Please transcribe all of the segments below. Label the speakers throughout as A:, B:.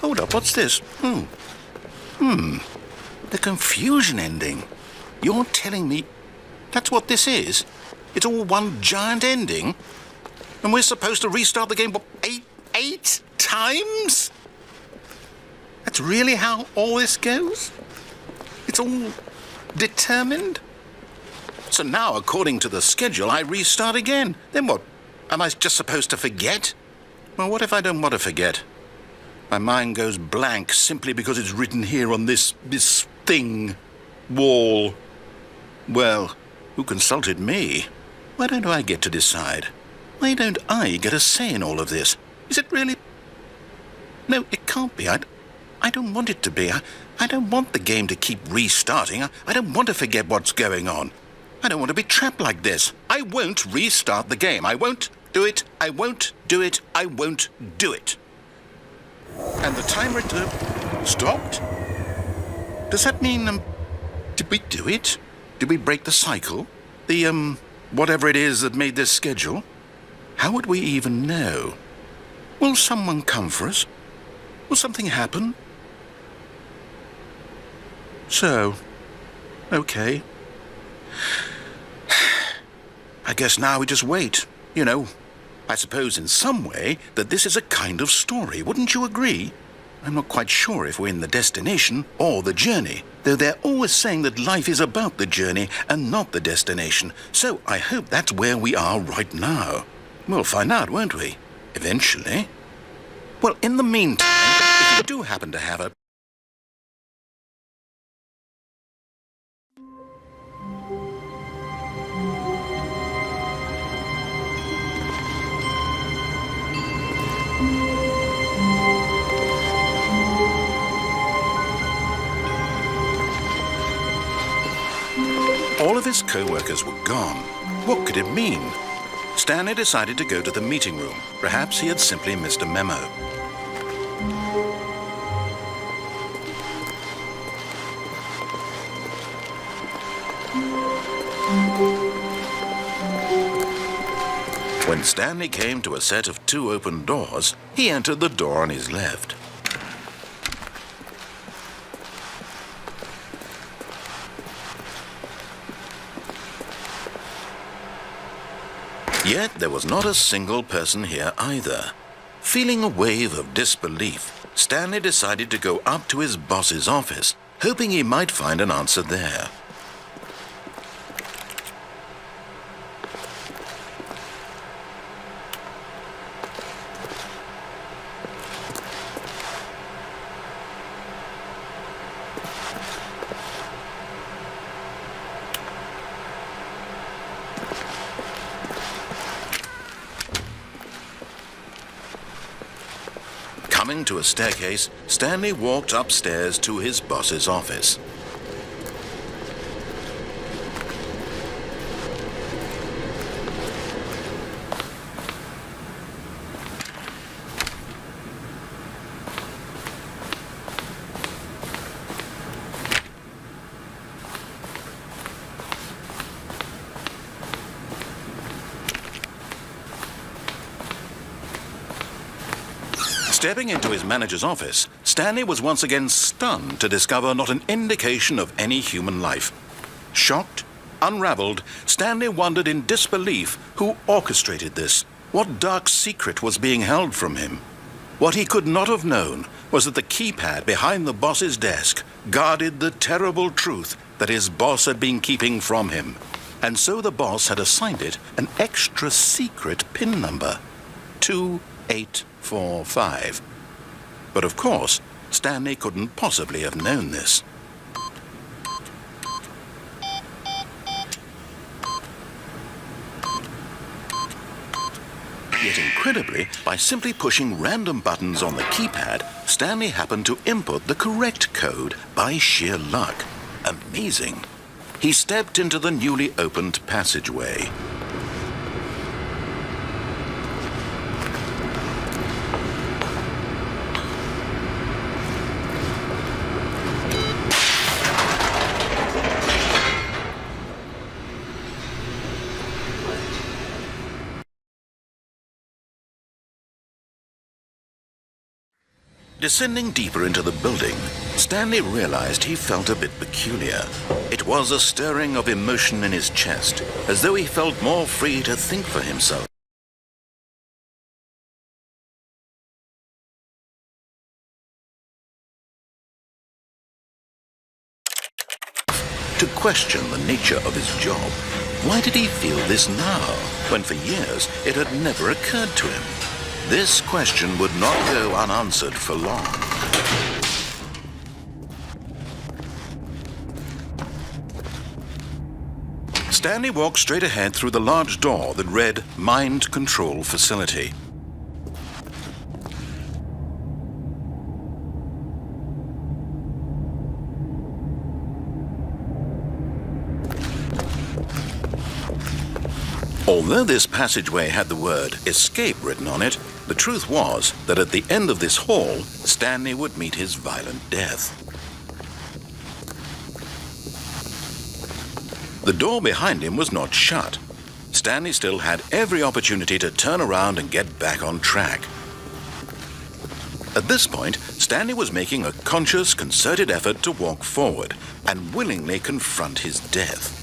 A: hold up, what's this? The confusion ending. You're telling me that's what this is? It's all one giant ending? And we're supposed to restart the game, what, eight times? That's really how all this goes? It's all determined? So now, according to the schedule, I restart again. Then what? Am I just supposed to forget? Well, what if I don't want to forget? My mind goes blank simply because it's written here on this thing, wall. Well, who consulted me? Why don't I get to decide? Why don't I get a say in all of this? Is it really? No, it can't be. I don't want it to be. I don't want the game to keep restarting. I don't want to forget what's going on. I don't want to be trapped like this. I won't restart the game. I won't do it. I won't do it. I won't do it. And the timer stopped? Does that mean, did we do it? Did we break the cycle? The, whatever it is that made this schedule? How would we even know? Will someone come for us? Will something happen? So, okay. I guess now we just wait. You know, I suppose in some way that this is a kind of story. Wouldn't you agree? I'm not quite sure if we're in the destination or the journey, though they're always saying that life is about the journey and not the destination. So I hope that's where we are right now. We'll find out, won't we? Eventually. Well, in the meantime, if you do happen to have a... All of his co-workers were gone. What could it mean? Stanley decided to go to the meeting room. Perhaps he had simply missed a memo. When Stanley came to a set of 2 open doors, he entered the door on his left. Yet there was not a single person here either. Feeling a wave of disbelief, Stanley decided to go up to his boss's office, hoping he might find an answer there. Coming to a staircase, Stanley walked upstairs to his boss's office. Stepping into his manager's office, Stanley was once again stunned to discover not an indication of any human life. Shocked, unraveled, Stanley wondered in disbelief who orchestrated this. What dark secret was being held from him? What he could not have known was that the keypad behind the boss's desk guarded the terrible truth that his boss had been keeping from him. And so the boss had assigned it an extra secret PIN number, 2845. But of course, Stanley couldn't possibly have known this. Yet incredibly, by simply pushing random buttons on the keypad, Stanley happened to input the correct code by sheer luck. Amazing. He stepped into the newly opened passageway. Descending deeper into the building, Stanley realized he felt a bit peculiar. It was a stirring of emotion in his chest, as though he felt more free to think for himself. To question the nature of his job. Why did he feel this now, when for years it had never occurred to him? This question would not go unanswered for long. Stanley walked straight ahead through the large door that read Mind Control Facility. Although this passageway had the word escape written on it, the truth was that at the end of this hall, Stanley would meet his violent death. The door behind him was not shut. Stanley still had every opportunity to turn around and get back on track. At this point, Stanley was making a conscious, concerted effort to walk forward and willingly confront his death.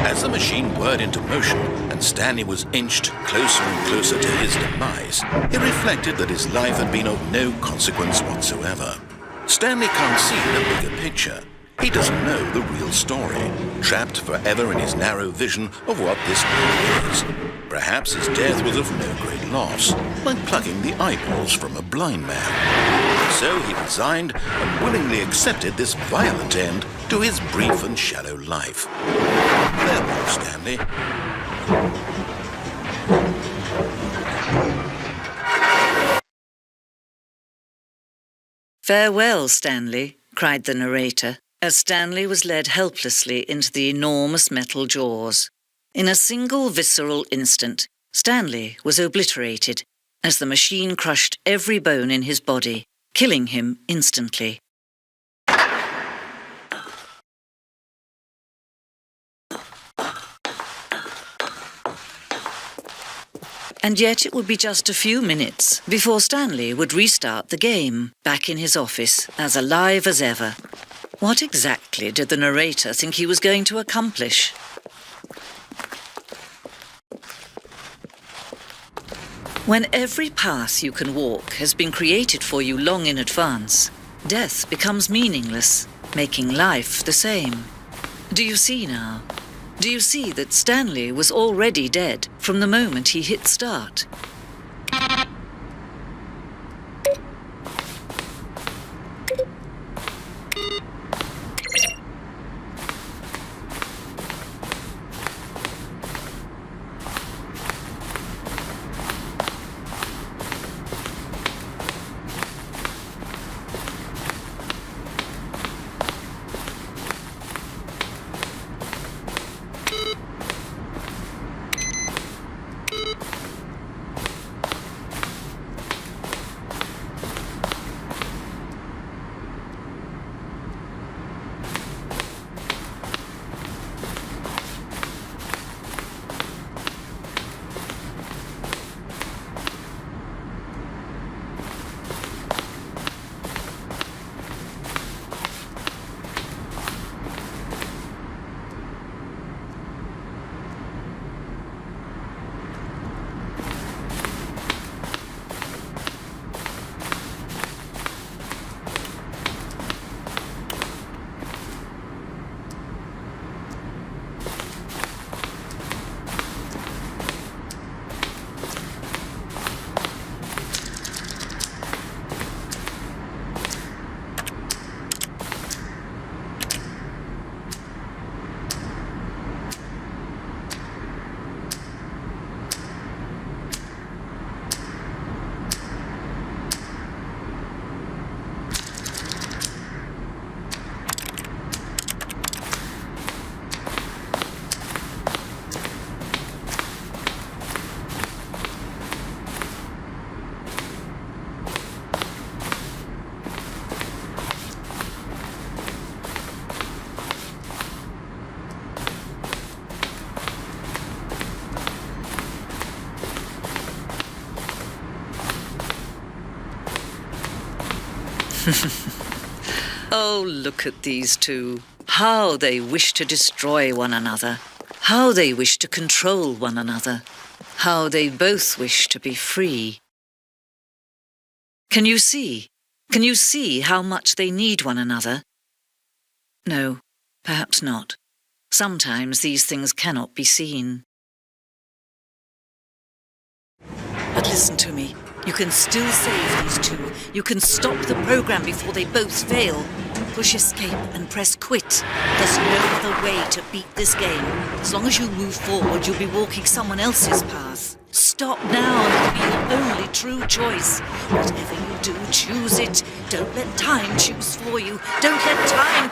A: As the machine whirred into motion and Stanley was inched closer and closer to his demise, he reflected that his life had been of no consequence whatsoever. Stanley can't see the bigger picture. He doesn't know the real story, trapped forever in his narrow vision of what this world is. Perhaps his death was of no great loss, like plucking the eyeballs from a blind man. So he resigned and willingly accepted this violent end to his brief and shallow life. Farewell, Stanley.
B: "Farewell, Stanley," cried the narrator, as Stanley was led helplessly into the enormous metal jaws. In a single visceral instant, Stanley was obliterated as the machine crushed every bone in his body, killing him instantly. And yet it would be just a few minutes before Stanley would restart the game, back in his office, as alive as ever. What exactly did the narrator think he was going to accomplish? When every path you can walk has been created for you long in advance, death becomes meaningless, making life the same. Do you see now? Do you see that Stanley was already dead from the moment he hit start? Oh, look at these two. How they wish to destroy one another. How they wish to control one another. How they both wish to be free. Can you see? Can you see how much they need one another? No, perhaps not. Sometimes these things cannot be seen. But listen to me. You can still save these two. You can stop the program before they both fail. Push escape and press quit. There's no other way to beat this game. As long as you move forward, you'll be walking someone else's path. Stop now and it'll be your only true choice. Whatever you do, choose it. Don't let time choose for you. Don't let time